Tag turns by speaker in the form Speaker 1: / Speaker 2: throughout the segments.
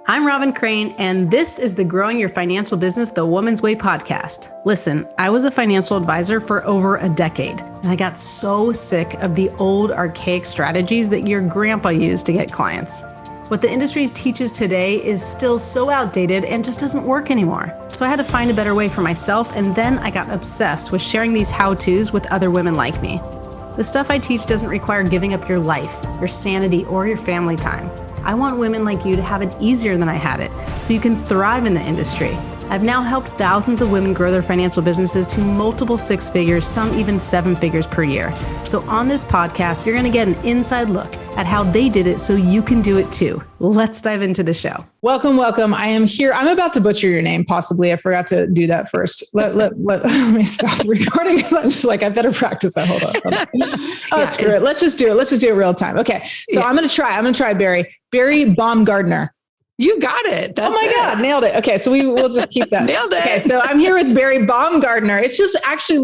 Speaker 1: I'm Robin Crane, and this is the Growing Your Financial Business the Woman's Way podcast. Listen, I was a financial advisor for over a decade, and I got so sick of the old archaic strategies that your grandpa used to get clients. What the industry teaches today is still so outdated and just doesn't work anymore. So I had to find a better way for myself, and then I got obsessed with sharing these how-tos with other women like me. The stuff I teach doesn't require giving up your life, your sanity, or your family time. I want women like you to have it easier than I had it, so you can thrive in the industry. I've now helped thousands of women grow their financial businesses to multiple six figures, some even seven figures per year. So on this podcast, you're going to get an inside look at how they did it so you can do it too. Let's dive into the show.
Speaker 2: Welcome, welcome. I am here. I'm about to butcher your name, possibly. I forgot to do that first. Let me stop the recording because I'm just like, I better practice that. Hold on. Screw it. Let's just do it. Let's just do it real time. Okay. So I'm going to try Bari Baumgardner.
Speaker 3: You got it.
Speaker 2: That's God, nailed it. Okay. So we'll just keep that.
Speaker 3: Nailed it.
Speaker 2: Okay. So I'm here with Bari Baumgardner. It just actually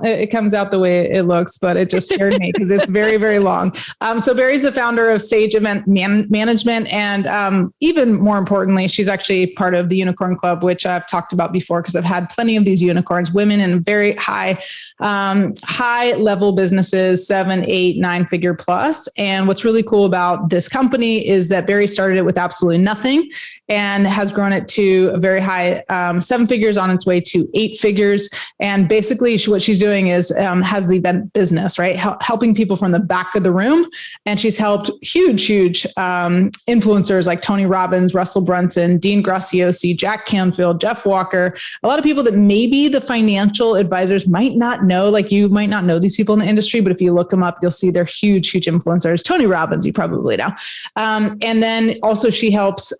Speaker 2: it comes out the way it looks, but it just scared me because it's very, very long. So Bari's the founder of Sage Event Management. And even more importantly, she's actually part of the Unicorn Club, which I've talked about before because I've had plenty of these unicorns, women in very high level businesses, 7, 8, 9 figure plus. And what's really cool about this company is that Bari started it with absolutely nothing and has grown it to a very high 7 figures on its way to 8 figures. And basically what she's doing is has the event business, right? Helping people from the back of the room. And she's helped huge influencers like Tony Robbins, Russell Brunson, Dean Graziosi, Jack Canfield, Jeff Walker, a lot of people that maybe the financial advisors might not know, like you might not know these people in the industry, but if you look them up, you'll see they're huge influencers. Tony Robbins, you probably know. And then also she helps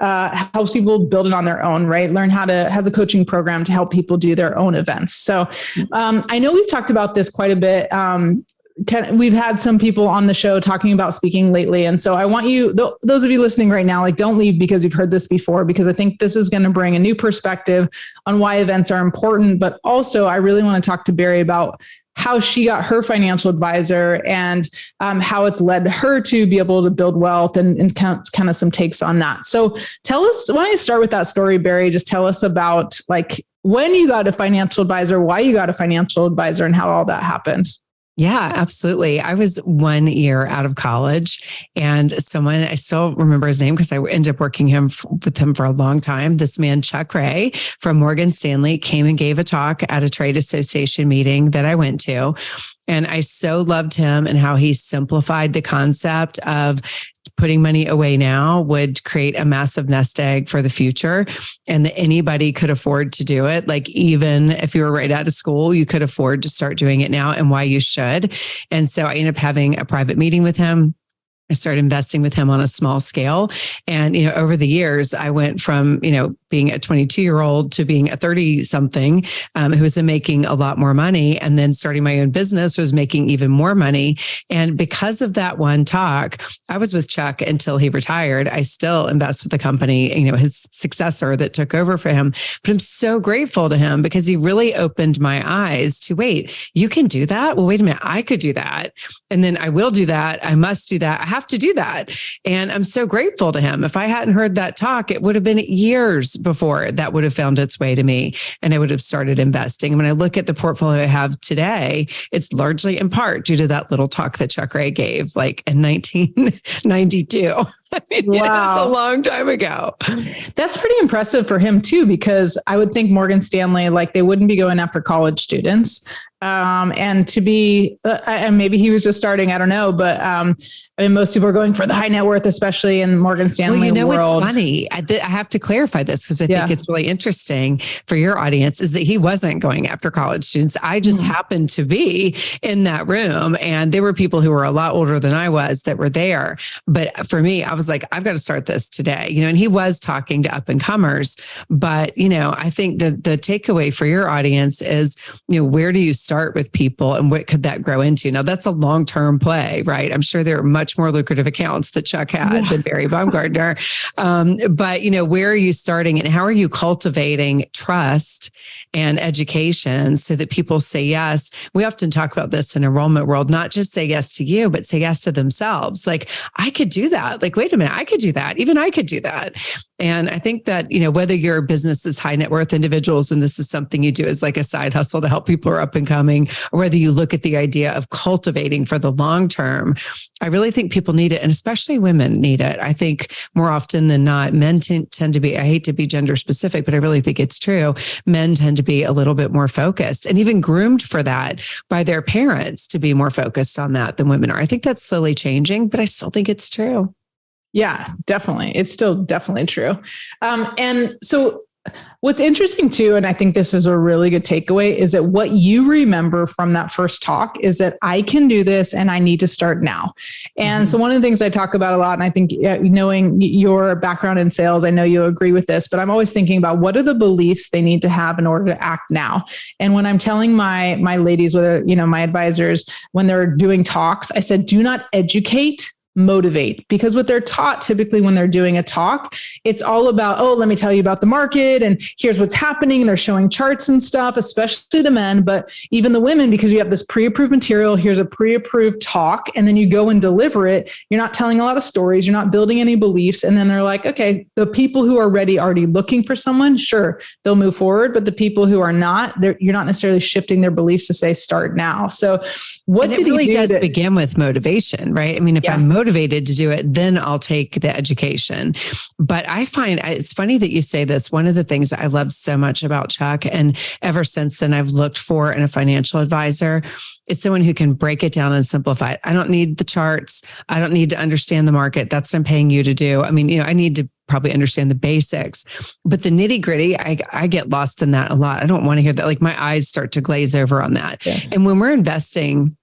Speaker 2: people build it on their own, right? Has a coaching program to help people do their own events. So I know we've talked about this quite a bit. We've had some people on the show talking about speaking lately. And so I want you, those of you listening right now, like don't leave because you've heard this before, because I think this is going to bring a new perspective on why events are important. But also I really want to talk to Bari about how she got her financial advisor and how it's led her to be able to build wealth and kind of some takes on that. So tell us, why don't you start with that story, Bari? Just tell us about like when you got a financial advisor, why you got a financial advisor and how all that happened.
Speaker 3: Yeah, absolutely. I was 1 year out of college and I still remember his name because I ended up working with him for a long time. This man, Chuck Ray from Morgan Stanley, came and gave a talk at a trade association meeting that I went to. And I so loved him and how he simplified the concept of putting money away now would create a massive nest egg for the future, and that anybody could afford to do it. Like even if you were right out of school, you could afford to start doing it now, and why you should. And so I ended up having a private meeting with him. I started investing with him on a small scale. And, over the years, I went from, being a 22-year-old to being a 30-something who was making a lot more money. And then starting my own business was making even more money. And because of that one talk, I was with Chuck until he retired. I still invest with the company, his successor that took over for him. But I'm so grateful to him because he really opened my eyes to, wait, you can do that? Well, wait a minute, I could do that. And then I will do that. I must do that. I have to do that. And I'm so grateful to him. If I hadn't heard that talk, it would have been years before that would have found its way to me and I would have started investing. When I look at the portfolio I have today, it's largely in part due to that little talk that Chuck Ray gave like in 1992. I mean,
Speaker 2: wow.
Speaker 3: That's a long time ago.
Speaker 2: That's pretty impressive for him too, because I would think Morgan Stanley, like they wouldn't be going after college students. And to be, and maybe he was just starting, I don't know, but most people are going for the high net worth, especially in Morgan Stanley world.
Speaker 3: What's funny? I have to clarify this because I think it's really interesting for your audience is that he wasn't going after college students. I just happened to be in that room and there were people who were a lot older than I was that were there. But for me, I was like, I've got to start this today, and he was talking to up and comers, but, I think the takeaway for your audience is, where do you start with people and what could that grow into? Now that's a long-term play, right? I'm sure there are much much more lucrative accounts that Chuck had than Bari Baumgardner. But, where are you starting and how are you cultivating trust and education so that people say yes? We often talk about this in enrollment world, not just say yes to you, but say yes to themselves. Like, I could do that. Like, wait a minute, I could do that. Even I could do that. And I think that, whether your business is high net worth individuals, and this is something you do as like a side hustle to help people who are up and coming, or whether you look at the idea of cultivating for the long term, I really think people need it. And especially women need it. I think more often than not, men tend to be, I hate to be gender specific, but I really think it's true. Men tend to be a little bit more focused and even groomed for that by their parents to be more focused on that than women are. I think that's slowly changing, but I still think it's true.
Speaker 2: Yeah, definitely. It's still definitely true. And so what's interesting too, and I think this is a really good takeaway, is that what you remember from that first talk is that I can do this and I need to start now. And so one of the things I talk about a lot, and I think knowing your background in sales, I know you agree with this, but I'm always thinking about what are the beliefs they need to have in order to act now. And when I'm telling my ladies, whether, my advisors, when they're doing talks, I said, do not educate, motivate, because what they're taught typically when they're doing a talk, it's all about, oh, let me tell you about the market and here's what's happening. And they're showing charts and stuff, especially the men, but even the women, because you have this pre-approved material, here's a pre-approved talk, and then you go and deliver it. You're not telling a lot of stories. You're not building any beliefs. And then they're like, okay, the people who are already looking for someone, sure, they'll move forward. But the people who are not, you're not necessarily shifting their beliefs to say, start now. So what did he do? It really
Speaker 3: does begin with motivation, right? I mean, if I'm motivated to do it, then I'll take the education. But I find it's funny that you say this. One of the things I love so much about Chuck, and ever since then I've looked for in a financial advisor, is someone who can break it down and simplify it. I don't need the charts. I don't need to understand the market. That's what I'm paying you to do. I mean, I need to probably understand the basics, but the nitty gritty, I get lost in that a lot. I don't want to hear that. Like my eyes start to glaze over on that. Yes. And when we're investing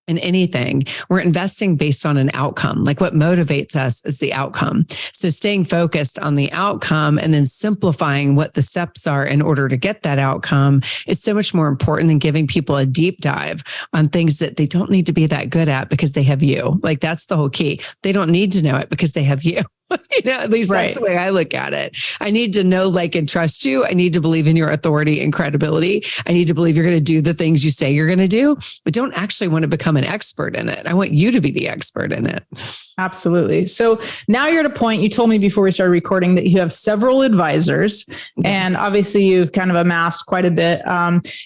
Speaker 3: in anything, we're investing based on an outcome. Like what motivates us is the outcome. So staying focused on the outcome and then simplifying what the steps are in order to get that outcome is so much more important than giving people a deep dive on things that they don't need to be that good at because they have you. Like that's the whole key. They don't need to know it because they have you. At least that's the way I look at it. I need to know, like, and trust you. I need to believe in your authority and credibility. I need to believe you're going to do the things you say you're going to do, but don't actually want to become an expert in it. I want you to be the expert in it.
Speaker 2: Absolutely. So now you're at a point, you told me before we started recording that you have several advisors, and obviously you've kind of amassed quite a bit.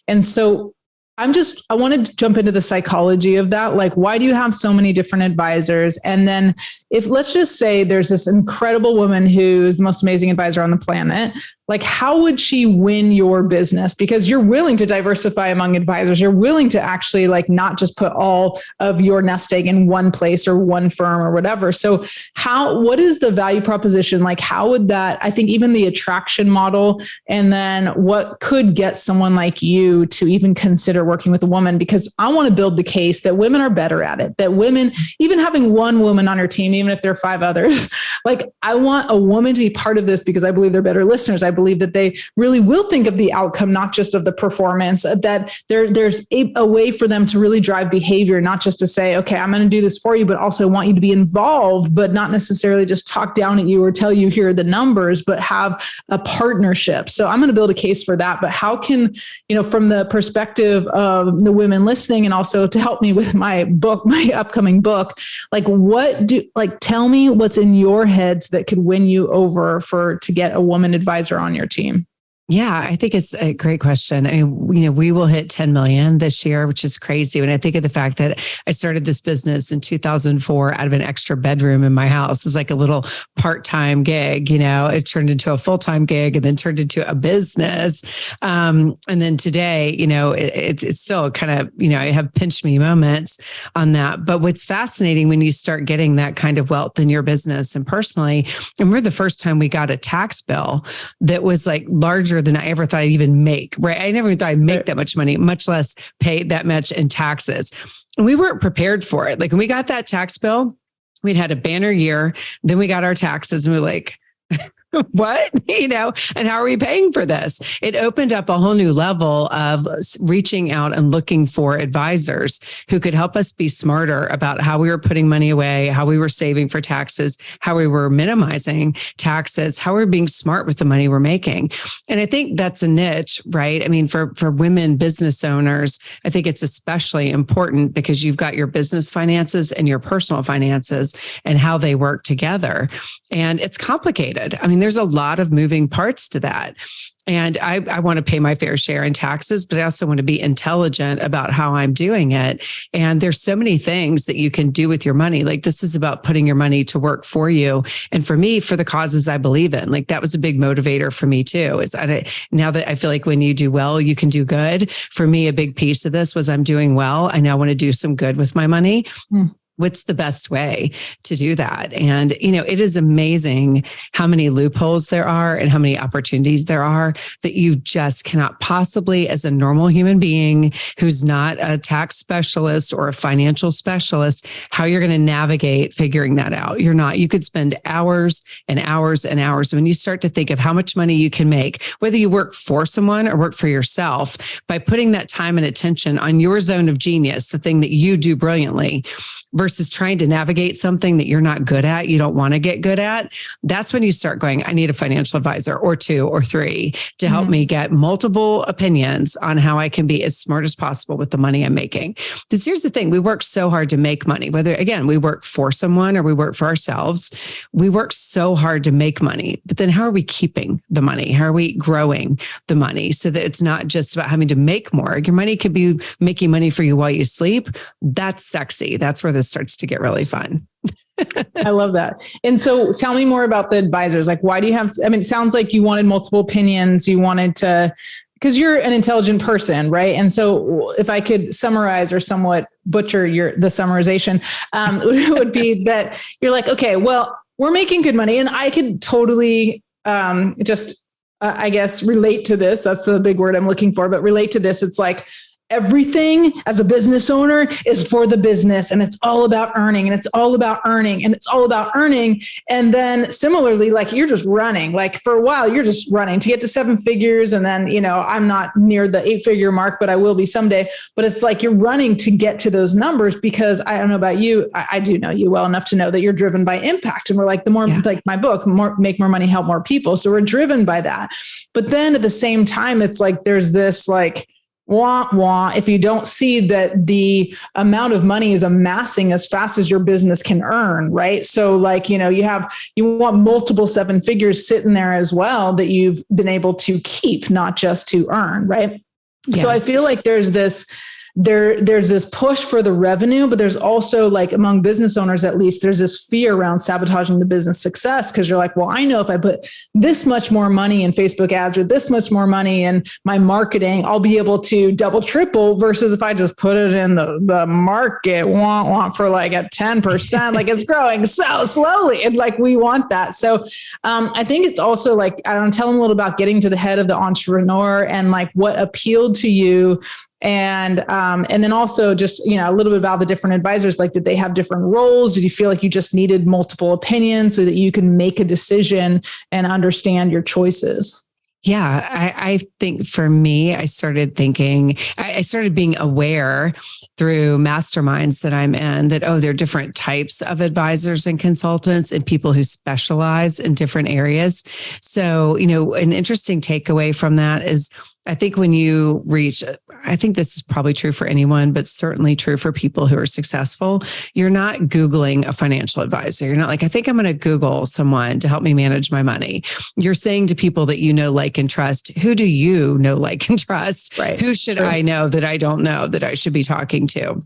Speaker 2: And so I want to jump into the psychology of that. Like, why do you have so many different advisors? And then if let's just say there's this incredible woman who's the most amazing advisor on the planet, like how would she win your business? Because you're willing to diversify among advisors. You're willing to actually like not just put all of your nest egg in one place or one firm or whatever. So what is the value proposition? Like how would that, I think even the attraction model, and then what could get someone like you to even consider working with a woman? Because I want to build the case that women are better at it, that women, even having one woman on your team, even if there are 5 others, like I want a woman to be part of this because I believe they're better listeners. I believe that they really will think of the outcome, not just of the performance, that there's a way for them to really drive behavior, not just to say, okay, I'm going to do this for you, but also want you to be involved, but not necessarily just talk down at you or tell you here are the numbers, but have a partnership. So I'm going to build a case for that. But how can, from the perspective of the women listening, and also to help me with my book, my upcoming book, tell me what's in your heads that could win you over to get a woman advisor on your team.
Speaker 3: Yeah, I think it's a great question. I mean, we will hit 10 million this year, which is crazy. When I think of the fact that I started this business in 2004 out of an extra bedroom in my house, it's like a little part-time gig, it turned into a full-time gig and then turned into a business. And then today, it's still kind of, I have pinch me moments on that. But what's fascinating when you start getting that kind of wealth in your business and personally, I remember the first time we got a tax bill that was like larger than I ever thought I'd even make, right? I never thought I'd make that much money, much less pay that much in taxes. And we weren't prepared for it. Like when we got that tax bill, we'd had a banner year, then we got our taxes and we're like, what, and how are we paying for this? It opened up a whole new level of reaching out and looking for advisors who could help us be smarter about how we were putting money away, how we were saving for taxes, how we were minimizing taxes, how we're being smart with the money we're making. And I think that's a niche, right? I mean, for women business owners, I think it's especially important because you've got your business finances and your personal finances and how they work together. And it's complicated. I mean, there's a lot of moving parts to that. And I want to pay my fair share in taxes, but I also want to be intelligent about how I'm doing it. And there's so many things that you can do with your money. Like this is about putting your money to work for you. And for me, for the causes I believe in, like that was a big motivator for me too, is that now that I feel like when you do well, you can do good. For me, a big piece of this was I'm doing well. I now want to do some good with my money. What's the best way to do that? And, it is amazing how many loopholes there are and how many opportunities there are that you just cannot possibly, as a normal human being who's not a tax specialist or a financial specialist, how you're going to navigate figuring that out. You're not. You could spend hours and hours and hours. When you start to think of how much money you can make, whether you work for someone or work for yourself, by putting that time and attention on your zone of genius, the thing that you do brilliantly, versus trying to navigate something that you're not good at, you don't want to get good at, that's when you start going, I need a financial advisor or two or three to help me get multiple opinions on how I can be as smart as possible with the money I'm making. Because here's the thing, we work so hard to make money, whether, again, we work for someone or we work for ourselves. We work so hard to make money, but then how are we keeping the money? How are we growing the money so that it's not just about having to make more? Your money could be making money for you while you sleep. That's sexy. That's where this starts to get really fun.
Speaker 2: I love that. And so tell me more about the advisors. Like, why do you have, it sounds like you wanted multiple opinions. You wanted to, because you're an intelligent person, right? And so if I could summarize or somewhat butcher the summarization, would be that you're like, okay, well, we're making good money. And I could totally I guess, relate to this. That's the big word I'm looking for, but relate to this. It's like, everything as a business owner is for the business, and it's all about earning, and it's all about earning, and it's all about earning. And then similarly, like you're just running, like for a while, you're just running to get to 7 figures. And then, I'm not near the 8-figure mark, but I will be someday. But it's like you're running to get to those numbers because I don't know about you. I do know you well enough to know that you're driven by impact. And we're like, the more, like my book, make more money, help more people. So we're driven by that. But then at the same time, it's like, there's this like, if you don't see that the amount of money is amassing as fast as your business can earn, right? So like, you want multiple 7 figures sitting there as well that you've been able to keep, not just to earn, right? Yes. So I feel like there's this push for the revenue, but there's also, like, among business owners, at least, there's this fear around sabotaging the business success. Cause you're like, well, I know if I put this much more money in Facebook ads or this much more money in my marketing, I'll be able to double, triple, versus if I just put it in the market, for like at 10%, like it's growing so slowly. And like, we want that. So I think it's also like, I don't tell them a little about getting to the head of the entrepreneur and like what appealed to you. And then also just, a little bit about the different advisors. Like, did they have different roles? Did you feel like you just needed multiple opinions so that you can make a decision and understand your choices?
Speaker 3: Yeah, I think for me, I started being aware through masterminds that I'm in that, there are different types of advisors and consultants and people who specialize in different areas. So, an interesting takeaway from that is, I think when you reach, I think this is probably true for anyone, but certainly true for people who are successful. You're not Googling a financial advisor. You're not like, I think I'm going to Google someone to help me manage my money. You're saying to people that you know, like, and trust, who do you know, like, and trust? Right. Who should I know that I don't know that I should be talking to?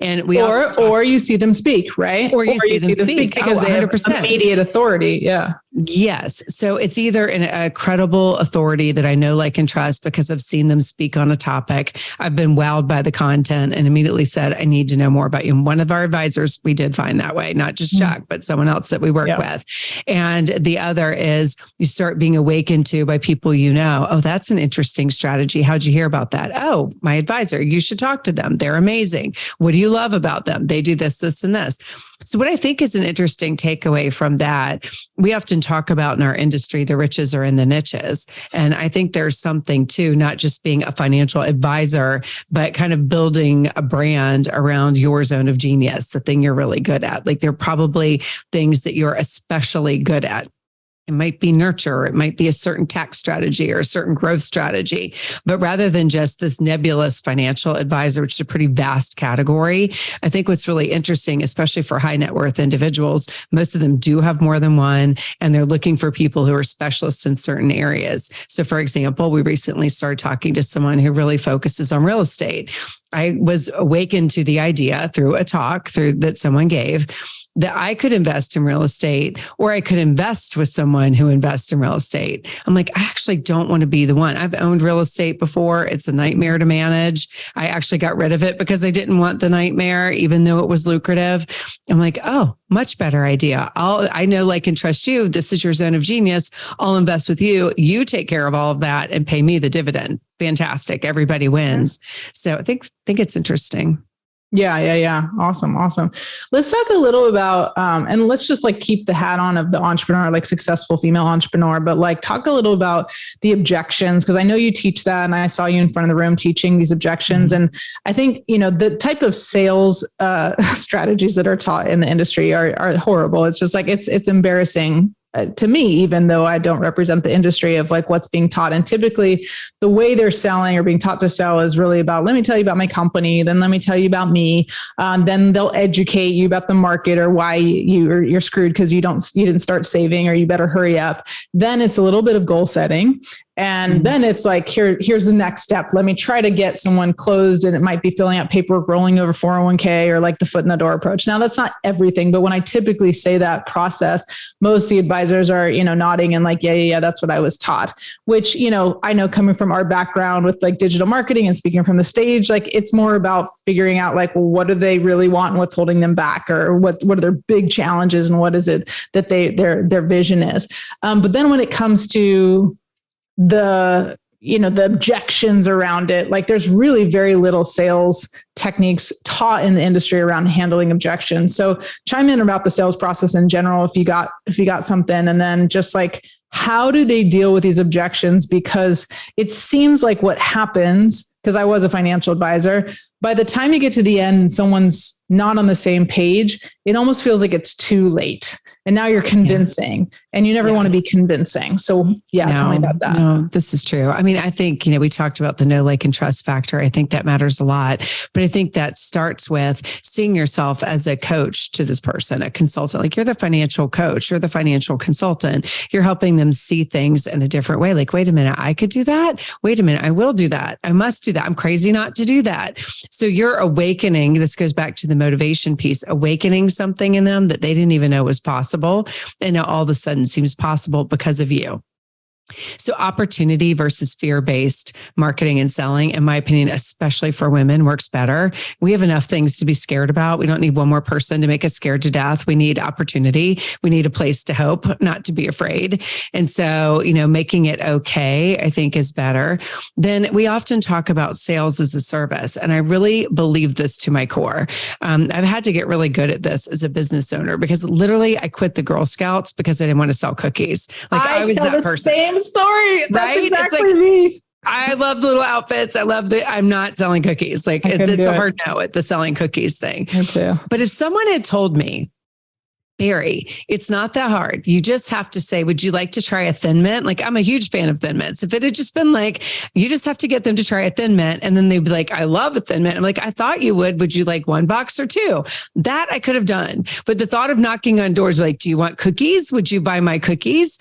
Speaker 3: And we
Speaker 2: or you see them speak, right?
Speaker 3: Or you see them speak
Speaker 2: because they have immediate authority. Yeah.
Speaker 3: Yes. So it's either a credible authority that I know, like, and trust because I've seen them speak on a topic. I've been wowed by the content and immediately said, I need to know more about you. And one of our advisors, we did find that way, not just Chuck, but someone else that we work with. And the other is you start being awakened to by people, oh, that's an interesting strategy. How'd you hear about that? Oh, my advisor, you should talk to them. They're amazing. What do you love about them? They do this, this, and this. So what I think is an interesting takeaway from that, we often talk about in our industry, the riches are in the niches. And I think there's something to not just being a financial advisor, but kind of building a brand around your zone of genius, the thing you're really good at. Like there are probably things that you're especially good at. It might be nurture, it might be a certain tax strategy or a certain growth strategy. But rather than just this nebulous financial advisor, which is a pretty vast category, I think what's really interesting, especially for high net worth individuals, most of them do have more than one, and they're looking for people who are specialists in certain areas. So for example, we recently started talking to someone who really focuses on real estate. I was awakened to the idea through a talk that someone gave that I could invest in real estate, or I could invest with someone who invests in real estate. I'm like, I actually don't want to be the one. I've owned real estate before. It's a nightmare to manage. I actually got rid of it because I didn't want the nightmare, even though it was lucrative. I'm like, oh, much better idea. I know, like, and trust you. This is your zone of genius. I'll invest with you. You take care of all of that and pay me the dividend. Fantastic. Everybody wins. So I think it's interesting.
Speaker 2: Yeah. Awesome. Let's talk a little about, and let's just like keep the hat on of the entrepreneur, like successful female entrepreneur, but like talk a little about the objections. Cause I know you teach that, and I saw you in front of the room teaching these objections. And I think, the type of sales, strategies that are taught in the industry are horrible. It's just like, it's embarrassing to me, even though I don't represent the industry, of like what's being taught. And typically the way they're selling or being taught to sell is really about, let me tell you about my company, then let me tell you about me. Then they'll educate you about the market or why you're screwed because you didn't start saving, or you better hurry up. Then it's a little bit of goal setting. And then it's like, here's the next step. Let me try to get someone closed. And it might be filling out paperwork, rolling over 401k, or like the foot in the door approach. Now, that's not everything, but when I typically say that process, most of the advisors are, nodding and like, yeah, that's what I was taught, which, I know coming from our background with like digital marketing and speaking from the stage, like it's more about figuring out like, well, what do they really want and what's holding them back, or what are their big challenges and what is it that their vision is. But then when it comes to the objections around it, like there's really very little sales techniques taught in the industry around handling objections. So chime in about the sales process in general, if you got something, and then just like, how do they deal with these objections? Because it seems like what happens, because I was a financial advisor, by the time you get to the end and someone's not on the same page, it almost feels like it's too late. And now you're convincing, and you never want to be convincing. So tell me about that.
Speaker 3: No, this is true. I mean, I think, we talked about the know, like, and trust factor. I think that matters a lot, but I think that starts with seeing yourself as a coach to this person, a consultant. Like, you're the financial coach, you're the financial consultant. You're helping them see things in a different way. Like, wait a minute, I could do that. Wait a minute, I will do that. I must do that. I'm crazy not to do that. So you're awakening. This goes back to the motivation piece, awakening something in them that they didn't even know was possible. And now all of a sudden seems possible because of you. So opportunity versus fear-based marketing and selling, in my opinion, especially for women, works better. We have enough things to be scared about. We don't need one more person to make us scared to death. We need opportunity. We need a place to hope, not to be afraid. And so, making it okay, I think, is better. Then we often talk about sales as a service. And I really believe this to my core. I've had to get really good at this as a business owner, because literally I quit the Girl Scouts because I didn't want to sell cookies. Like, I was that person.
Speaker 2: Story. That's
Speaker 3: right?
Speaker 2: exactly me.
Speaker 3: I love the little outfits. I'm not selling cookies. Like, it's a hard no at the selling cookies thing.
Speaker 2: Me too.
Speaker 3: But if someone had told me, Bari, it's not that hard. You just have to say, would you like to try a Thin Mint? Like, I'm a huge fan of Thin Mints. If it had just been like, you just have to get them to try a Thin Mint, and then they'd be like, I love a Thin Mint. I'm like, I thought you would. Would you like one box or two? That I could have done. But the thought of knocking on doors, like, do you want cookies? Would you buy my cookies?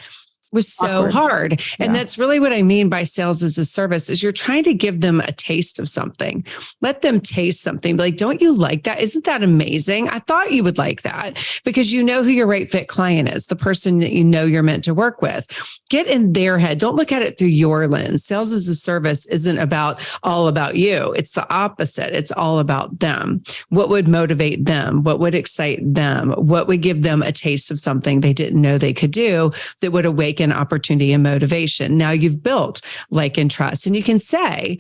Speaker 3: Was so hard. And that's really what I mean by sales as a service, is you're trying to give them a taste of something. Let them taste something. Be like, don't you like that? Isn't that amazing? I thought you would like that, because you know who your right fit client is, the person that you're meant to work with. Get in their head. Don't look at it through your lens. Sales as a service isn't all about you. It's the opposite. It's all about them. What would motivate them? What would excite them? What would give them a taste of something they didn't know they could do that would awaken opportunity and motivation? Now you've built like and trust, and you can say,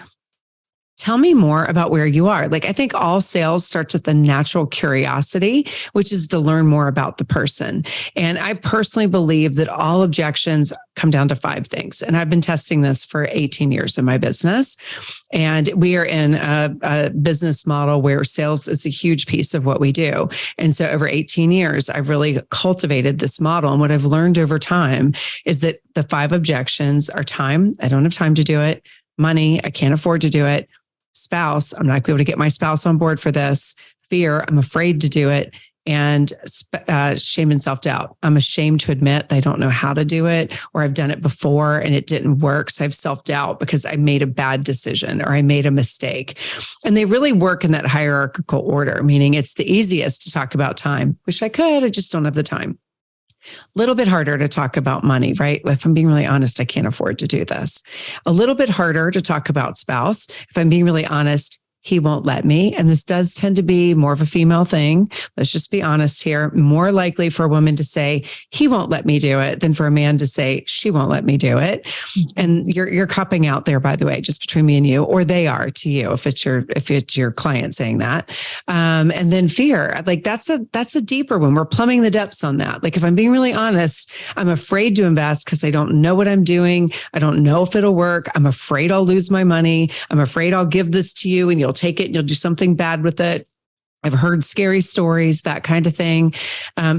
Speaker 3: tell me more about where you are. Like, I think all sales starts with a natural curiosity, which is to learn more about the person. And I personally believe that all objections come down to 5 things. And I've been testing this for 18 years in my business. And we are in a business model where sales is a huge piece of what we do. And so over 18 years, I've really cultivated this model. And what I've learned over time is that the 5 objections are time. I don't have time to do it. Money. I can't afford to do it. Spouse. I'm not going to be able to get my spouse on board for this. Fear. I'm afraid to do it. And shame and self-doubt. I'm ashamed to admit that I don't know how to do it, or I've done it before and it didn't work. So I have self-doubt because I made a bad decision or I made a mistake. And they really work in that hierarchical order, meaning it's the easiest to talk about time. Wish I could, I just don't have the time. A little bit harder to talk about money, right? If I'm being really honest, I can't afford to do this. A little bit harder to talk about spouse. If I'm being really honest, he won't let me. And this does tend to be more of a female thing. Let's just be honest here. More likely for a woman to say, he won't let me do it than for a man to say, she won't let me do it. And you're cupping out there, by the way, just between me and you, or they are to you, if it's your client saying that. And then fear, like that's a deeper one. We're plumbing the depths on that. Like, if I'm being really honest, I'm afraid to invest because I don't know what I'm doing. I don't know if it'll work. I'm afraid I'll lose my money. I'm afraid I'll give this to you and you'll take it and you'll do something bad with it. I've heard scary stories, that kind of thing.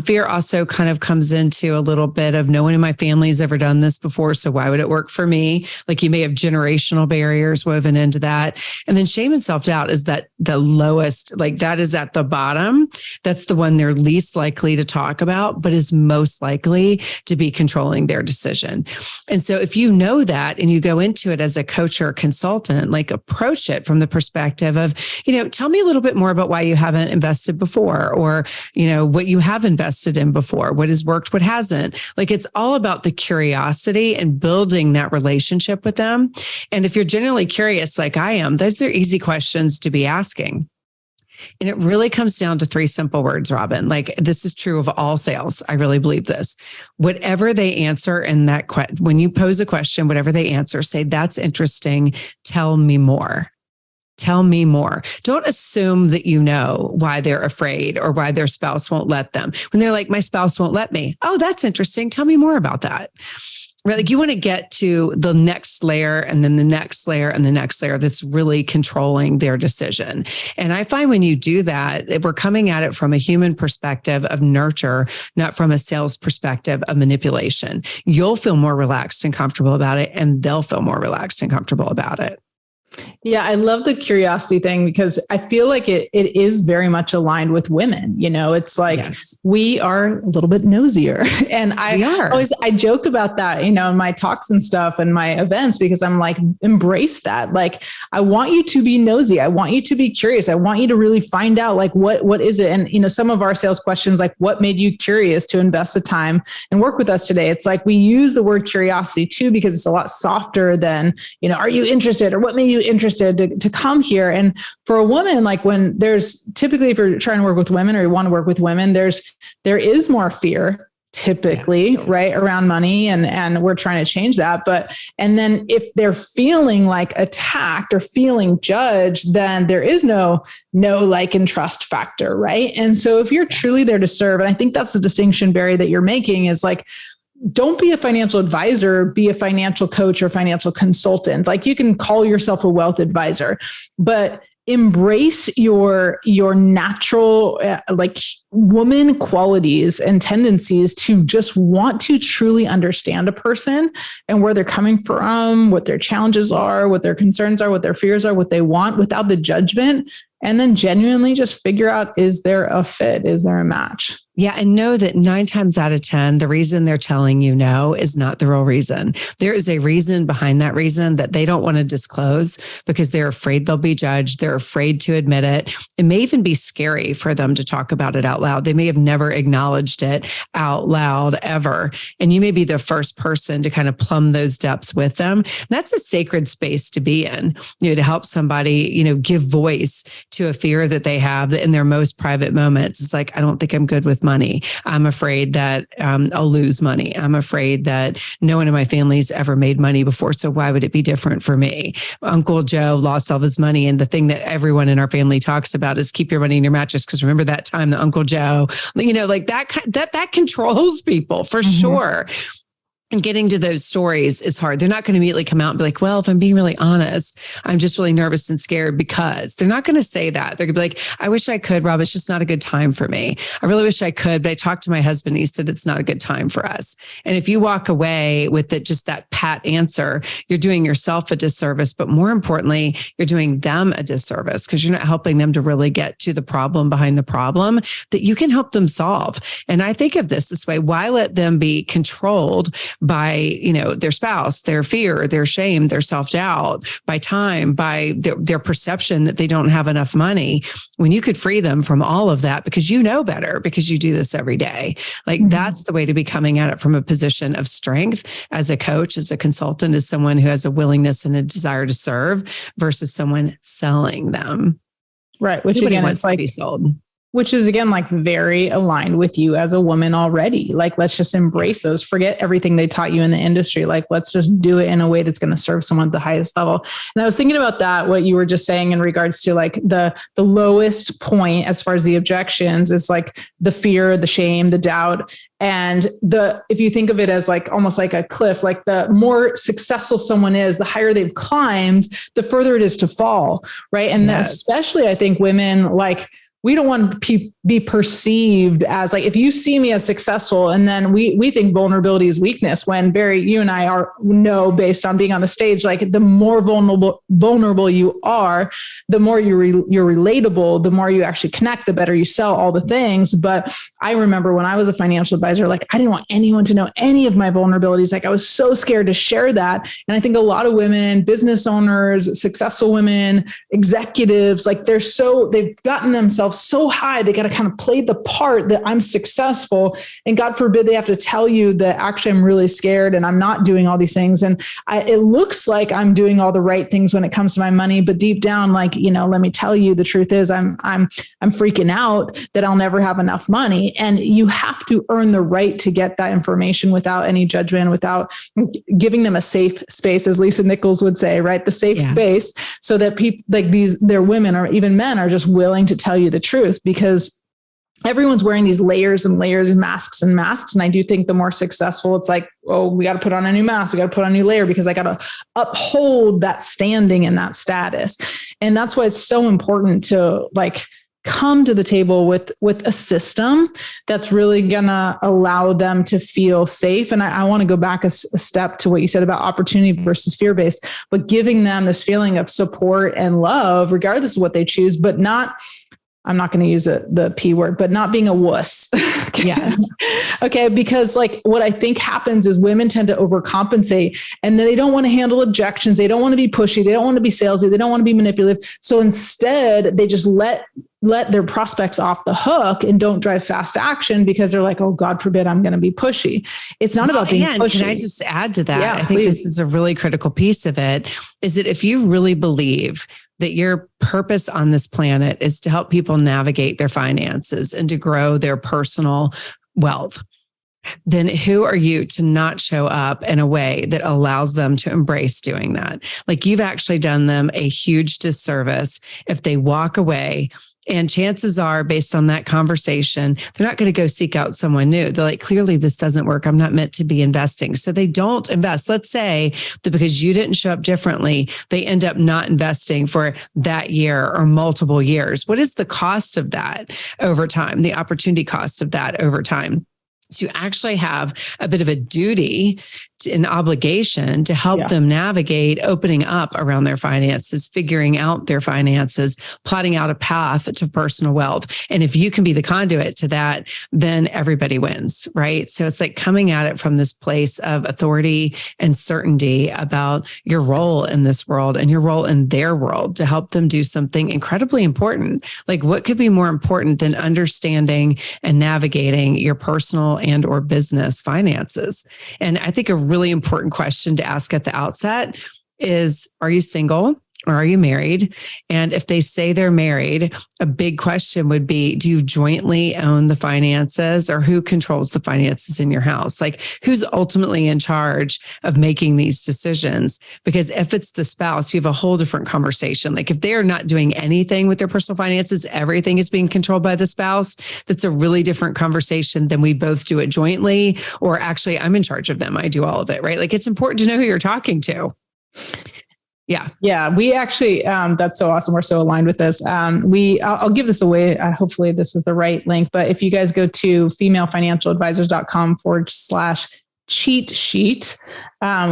Speaker 3: Fear also kind of comes into a little bit of no one in my family has ever done this before. So why would it work for me? Like, you may have generational barriers woven into that. And then shame and self-doubt is that the lowest, like that is at the bottom. That's the one they're least likely to talk about, but is most likely to be controlling their decision. And so if you know that and you go into it as a coach or a consultant, like approach it from the perspective of, tell me a little bit more about why you haven't invested before, or, what you have invested in before, what has worked, what hasn't. Like, it's all about the curiosity and building that relationship with them. And if you're genuinely curious, like I am, those are easy questions to be asking. And it really comes down to 3 simple words, Robin. Like, this is true of all sales. I really believe this. Whatever they answer in that when you pose a question, whatever they answer, say, that's interesting. Tell me more. Tell me more. Don't assume that you know why they're afraid or why their spouse won't let them. When they're like, my spouse won't let me. Oh, that's interesting. Tell me more about that. Right? Like, you want to get to the next layer and then the next layer and the next layer that's really controlling their decision. And I find when you do that, if we're coming at it from a human perspective of nurture, not from a sales perspective of manipulation, you'll feel more relaxed and comfortable about it, and they'll feel more relaxed and comfortable about it.
Speaker 2: Yeah, I love the curiosity thing because I feel like it is very much aligned with women. It's like, yes, we are a little bit nosier. And I joke about that, in my talks and stuff and my events, because I'm like, embrace that. Like, I want you to be nosy. I want you to be curious. I want you to really find out, like, what is it? And, some of our sales questions, like, what made you curious to invest the time and work with us today? It's like, we use the word curiosity too, because it's a lot softer than, are you interested, or what made you interested to come here? And for a woman, like, when there's typically, if you're trying to work with women or you want to work with women, there is more fear typically, right, around money. And we're trying to change that. And then if they're feeling like attacked or feeling judged, then there is no like and trust factor. Right. And so if you're truly there to serve, and I think that's the distinction, Bari, that you're making, is like, don't be a financial advisor, be a financial coach or financial consultant. Like, you can call yourself a wealth advisor, but embrace your natural, like, woman qualities and tendencies to just want to truly understand a person and where they're coming from, what their challenges are, what their concerns are, what their fears are, what they want, without the judgment. And then genuinely just figure out, is there a fit? Is there a match?
Speaker 3: Yeah. And know that 9 times out of 10, the reason they're telling you no is not the real reason. There is a reason behind that reason that they don't want to disclose because they're afraid they'll be judged. They're afraid to admit it. It may even be scary for them to talk about it out loud. They may have never acknowledged it out loud ever. And you may be the first person to kind of plumb those depths with them. That's a sacred space to be in, to help somebody, give voice to a fear that they have in their most private moments. It's like, I don't think I'm good with money. I'm afraid that I'll lose money. I'm afraid that no one in my family's ever made money before. So why would it be different for me? Uncle Joe lost all of his money. And the thing that everyone in our family talks about is keep your money in your mattress. Because remember that time that Uncle Joe, like that controls people for sure. And getting to those stories is hard. They're not going to immediately come out and be like, well, if I'm being really honest, I'm just really nervous and scared, because they're not going to say that. They're going to be like, I wish I could, Rob. It's just not a good time for me. I really wish I could, but I talked to my husband. He said, it's not a good time for us. And if you walk away with just that pat answer, you're doing yourself a disservice, but more importantly, you're doing them a disservice, because you're not helping them to really get to the problem behind the problem that you can help them solve. And I think of this way, why let them be controlled by, their spouse, their fear, their shame, their self-doubt, by time, by their perception that they don't have enough money, when you could free them from all of that because you know better, because you do this every day. Like that's the way to be coming at it from a position of strength as a coach, as a consultant, as someone who has a willingness and a desire to serve versus someone selling them.
Speaker 2: Right. Which
Speaker 3: Nobody
Speaker 2: again,
Speaker 3: wants
Speaker 2: it's
Speaker 3: to be sold.
Speaker 2: Which is again, like very aligned with you as a woman already. Like, let's just embrace those, forget everything they taught you in the industry. Like, let's just do it in a way that's going to serve someone at the highest level. And I was thinking about that, what you were just saying in regards to like the lowest point, as far as the objections, is like the fear, the shame, the doubt. And if you think of it as like almost like a cliff, like the more successful someone is, the higher they've climbed, the further it is to fall. Right. And especially I think women, like, we don't want to be perceived as like, if you see me as successful, and then we think vulnerability is weakness, when Bari, you and I know based on being on the stage, like the more vulnerable you are, the more you're relatable, the more you actually connect, the better you sell, all the things. But I remember when I was a financial advisor, like I didn't want anyone to know any of my vulnerabilities. Like I was so scared to share that. And I think a lot of women, business owners, successful women, executives, like they've gotten themselves so high, they got to kind of play the part that I'm successful. And God forbid they have to tell you that actually I'm really scared and I'm not doing all these things. And it looks like I'm doing all the right things when it comes to my money, but deep down, like, let me tell you, the truth is I'm freaking out that I'll never have enough money. And you have to earn the right to get that information without any judgment, without giving them a safe space, as Lisa Nichols would say, right? The safe space, so that people like their women or even men are just willing to tell you the truth, because everyone's wearing these layers and layers and masks. And I do think the more successful, it's like, oh, we got to put on a new mask. We got to put on a new layer because I got to uphold that standing and that status. And that's why it's so important to like come to the table with a system that's really gonna allow them to feel safe. And I want to go back a step to what you said about opportunity versus fear-based, but giving them this feeling of support and love, regardless of what they choose, but not, I'm not going to use the P word, but not being a wuss.
Speaker 3: Yes.
Speaker 2: Okay. Because like what I think happens is women tend to overcompensate, and then they don't want to handle objections. They don't want to be pushy. They don't want to be salesy. They don't want to be manipulative. So instead they just let their prospects off the hook and don't drive fast action, because they're like, oh, God forbid I'm going to be pushy. It's not about being pushy.
Speaker 3: Can I just add to that?
Speaker 2: Yeah,
Speaker 3: I think
Speaker 2: please.
Speaker 3: this is a really critical piece of it, is that if you really believe that your purpose on this planet is to help people navigate their finances and to grow their personal wealth, then who are you to not show up in a way that allows them to embrace doing that? Like, you've actually done them a huge disservice if they walk away. And chances are, based on that conversation, they're not going to go seek out someone new. They're like, clearly this doesn't work. I'm not meant to be investing. So they don't invest. Let's say that because you didn't show up differently, they end up not investing for that year or multiple years. What is the cost of that over time? The opportunity cost of that over time? So you actually have a bit of a duty, an obligation to help them navigate opening up around their finances, figuring out their finances, plotting out a path to personal wealth. And if you can be the conduit to that, then everybody wins, right? So it's like coming at it from this place of authority and certainty about your role in this world and your role in their world to help them do something incredibly important. Like, what could be more important than understanding and navigating your personal and or business finances? And I think a really important question to ask at the outset is, are you single or are you married? And if they say they're married, a big question would be, do you jointly own the finances, or who controls the finances in your house? Like, who's ultimately in charge of making these decisions? Because if it's the spouse, you have a whole different conversation. Like, if they are not doing anything with their personal finances, everything is being controlled by the spouse, that's a really different conversation than we both do it jointly, or actually I'm in charge of them, I do all of it, right? Like, it's important to know who you're talking to. Yeah.
Speaker 2: Yeah. We actually, that's so awesome. We're so aligned with this. I'll give this away. Hopefully this is the right link, but if you guys go to femalefinancialadvisors.com/cheat sheet,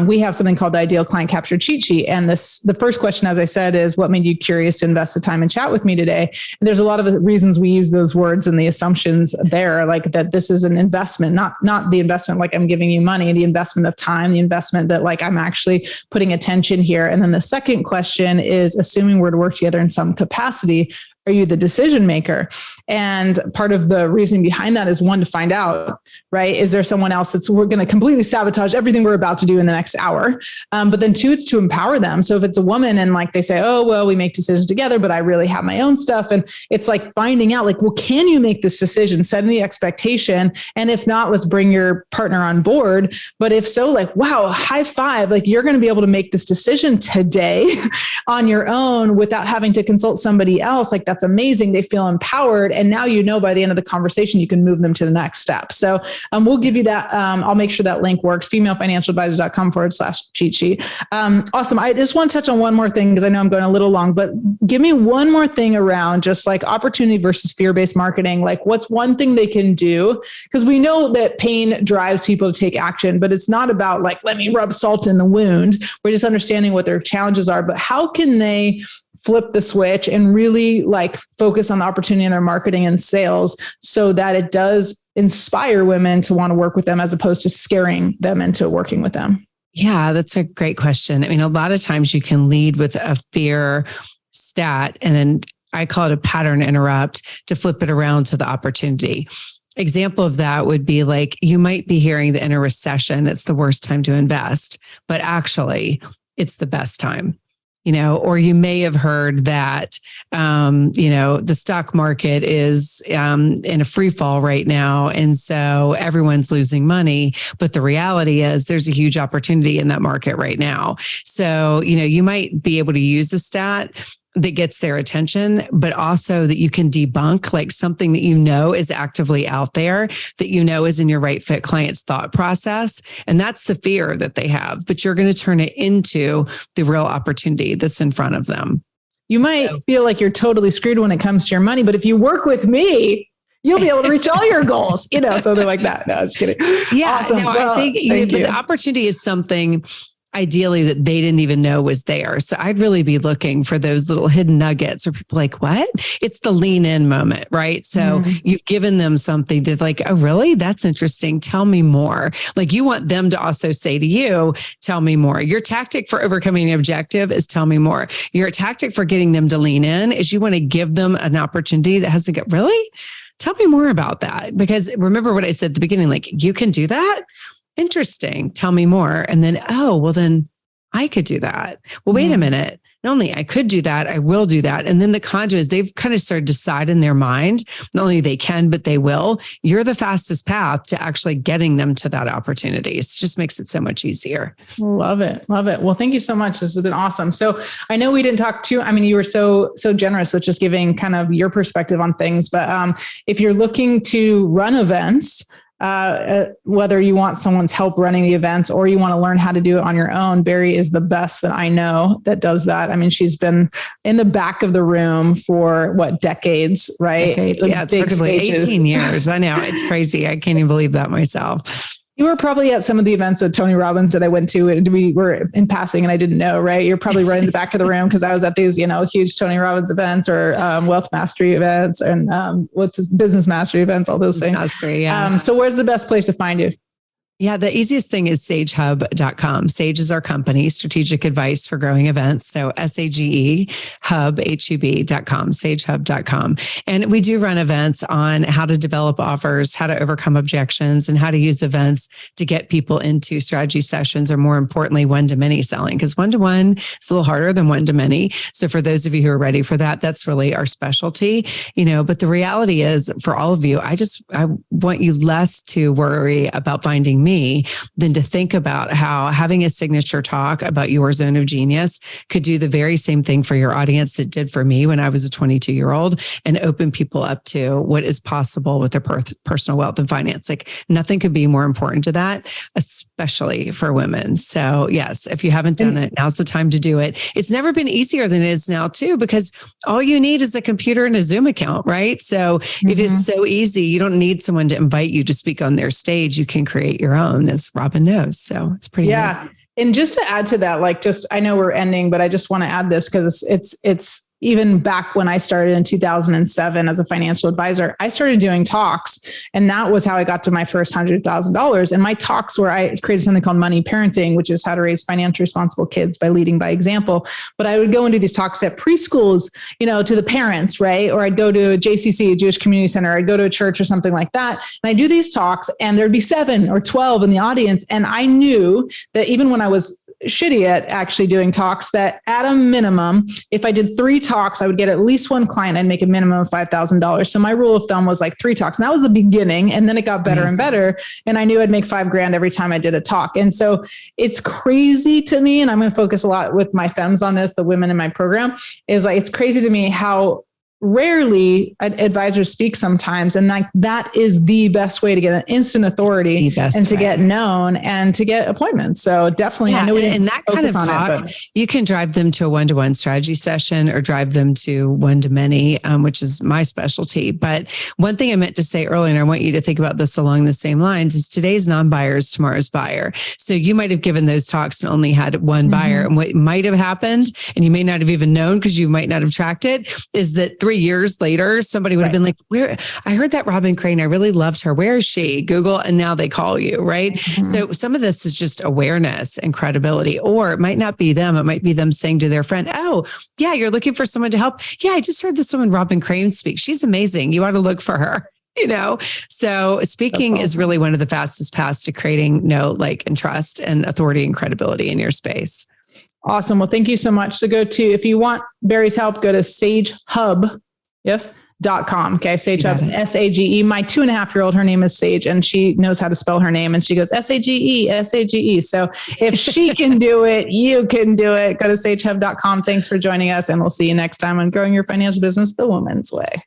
Speaker 2: we have something called the Ideal Client Capture Cheat Sheet. And the first question, as I said, is what made you curious to invest the time and chat with me today? And there's a lot of reasons we use those words and the assumptions there, like that this is an investment, not the investment like I'm giving you money, the investment of time, the investment that like I'm actually putting attention here. And then the second question is, assuming we're to work together in some capacity, are you the decision maker? And part of the reasoning behind that is, one, to find out, right? Is there someone else we're going to completely sabotage everything we're about to do in the next hour? But then two, it's to empower them. So if it's a woman and like they say, oh, well, we make decisions together, but I really have my own stuff. And it's like finding out like, well, can you make this decision, setting the expectation? And if not, let's bring your partner on board. But if so, like, wow, high five, like you're going to be able to make this decision today on your own without having to consult somebody else. Like, that's amazing. They feel empowered. And now, by the end of the conversation, you can move them to the next step. So we'll give you that. I'll make sure that link works. femalefinancialadvisors.com/cheat sheet. Awesome. I just want to touch on one more thing because I know I'm going a little long, but give me one more thing around just like opportunity versus fear-based marketing. Like, what's one thing they can do? Because we know that pain drives people to take action, but it's not about like, let me rub salt in the wound. We're just understanding what their challenges are, but how can they flip the switch and really like focus on the opportunity in their marketing and sales so that it does inspire women to want to work with them as opposed to scaring them into working with them?
Speaker 3: Yeah, that's a great question. I mean, a lot of times you can lead with a fear stat, and then I call it a pattern interrupt to flip it around to the opportunity. Example of that would be like, you might be hearing that in a recession, it's the worst time to invest, but actually it's the best time. Or you may have heard that, the stock market is in a free fall right now. And so everyone's losing money. But the reality is there's a huge opportunity in that market right now. So, you might be able to use a stat that gets their attention, but also that you can debunk like something that is actively out there, that is in your right fit client's thought process. And that's the fear that they have, but you're going to turn it into the real opportunity that's in front of them.
Speaker 2: You might feel like you're totally screwed when it comes to your money, but if you work with me, you'll be able to reach all your goals, something like that. No, just kidding.
Speaker 3: Yeah,
Speaker 2: awesome.
Speaker 3: No, I think the opportunity is something ideally that they didn't even know was there. So I'd really be looking for those little hidden nuggets, or people like, what? It's the lean in moment, right? So you've given them something that's like, oh, really? That's interesting. Tell me more. Like, you want them to also say to you, tell me more. Your tactic for overcoming an objective is tell me more. Your tactic for getting them to lean in is you want to give them an opportunity that has to get, really? Tell me more about that. Because remember what I said at the beginning, like, you can do that? Interesting. Tell me more. And then, oh, well, then I could do that. Well, wait a minute. Not only I could do that, I will do that. And then the conduit is they've kind of started to decide in their mind, not only they can, but they will. You're the fastest path to actually getting them to that opportunity. It just makes it so much easier.
Speaker 2: Love it. Love it. Well, thank you so much. This has been awesome. So I know we didn't talk you were so generous with just giving kind of your perspective on things, but if you're looking to run events, whether you want someone's help running the events or you want to learn how to do it on your own, Bari is the best that I know that does that. I mean, she's been in the back of the room for decades, right?
Speaker 3: Decades. Yeah, it's probably 18 years. I know, it's crazy. I can't even believe that myself.
Speaker 2: You were probably at some of the events at Tony Robbins that I went to, and we were in passing and I didn't know, right? You're probably right in the back of the room because I was at these, huge Tony Robbins events or wealth mastery events and business mastery events, all those things.
Speaker 3: Mastery, yeah.
Speaker 2: So where's the best place to find you?
Speaker 3: Yeah, the easiest thing is sagehub.com. Sage is our company, strategic advice for growing events. So SAGE hub, HUB.com, sagehub.com. And we do run events on how to develop offers, how to overcome objections, and how to use events to get people into strategy sessions, or more importantly, one-to-many selling, because one-to-one is a little harder than one-to-many. So for those of you who are ready for that, that's really our specialty, but the reality is for all of you, I want you less to worry about finding me than to think about how having a signature talk about your zone of genius could do the very same thing for your audience that did for me when I was a 22-year-old, and open people up to what is possible with their personal wealth and finance. Like nothing could be more important to that, especially for women. So yes, if you haven't done it, now's the time to do it. It's never been easier than it is now too, because all you need is a computer and a Zoom account, right? So it is so easy. You don't need someone to invite you to speak on their stage. You can create your own, as Robin knows. So it's pretty easy.
Speaker 2: And just to add to that, I know we're ending, but I just want to add this because it's even back when I started in 2007 as a financial advisor, I started doing talks, and that was how I got to my first $100,000. And my talks were, I created something called Money Parenting, which is how to raise financially responsible kids by leading by example. But I would go and do these talks at preschools, to the parents, right? Or I'd go to a JCC, a Jewish Community Center. I'd go to a church or something like that. And I do these talks, and there'd be 7 or 12 in the audience. And I knew that even when I was shitty at actually doing talks, that at a minimum, if I did 3 talks, I would get at least 1 client and make a minimum of $5,000. So my rule of thumb was like 3 talks. And that was the beginning. And then it got better and better. And I knew I'd make $5,000 every time I did a talk. And so it's crazy to me. And I'm going to focus a lot with my femmes on this, the women in my program, is like, it's crazy to me how rarely advisors speak sometimes. And that is the best way to get an instant authority and to get known and to get appointments. So definitely, I know
Speaker 3: and that kind of talk, you can drive them to a one-to-one strategy session or drive them to one-to-many, which is my specialty. But one thing I meant to say earlier, and I want you to think about this along the same lines, is today's non-buyer is tomorrow's buyer. So you might have given those talks and only had one buyer. And what might have happened, and you may not have even known because you might not have tracked it, is that 3 years later, somebody would have been like, "Where? I heard that Robin Crane. I really loved her. Where is she?" Google, and now they call you, right? So some of this is just awareness and credibility, or it might not be them. It might be them saying to their friend, "Oh, yeah, you're looking for someone to help. Yeah, I just heard this woman, Robin Crane, speak. She's amazing. You ought to look for her." So speaking is really one of the fastest paths to creating and trust and authority and credibility in your space.
Speaker 2: Awesome. Well, thank you so much. So if you want Bari's help, go to sagehub.com. Okay. Sagehub, SAGE. My 2.5-year-old, her name is Sage, and she knows how to spell her name. And she goes, SAGE, SAGE. So if she can do it, you can do it. Go to sagehub.com. Thanks for joining us. And we'll see you next time on Growing Your Financial Business the Woman's Way.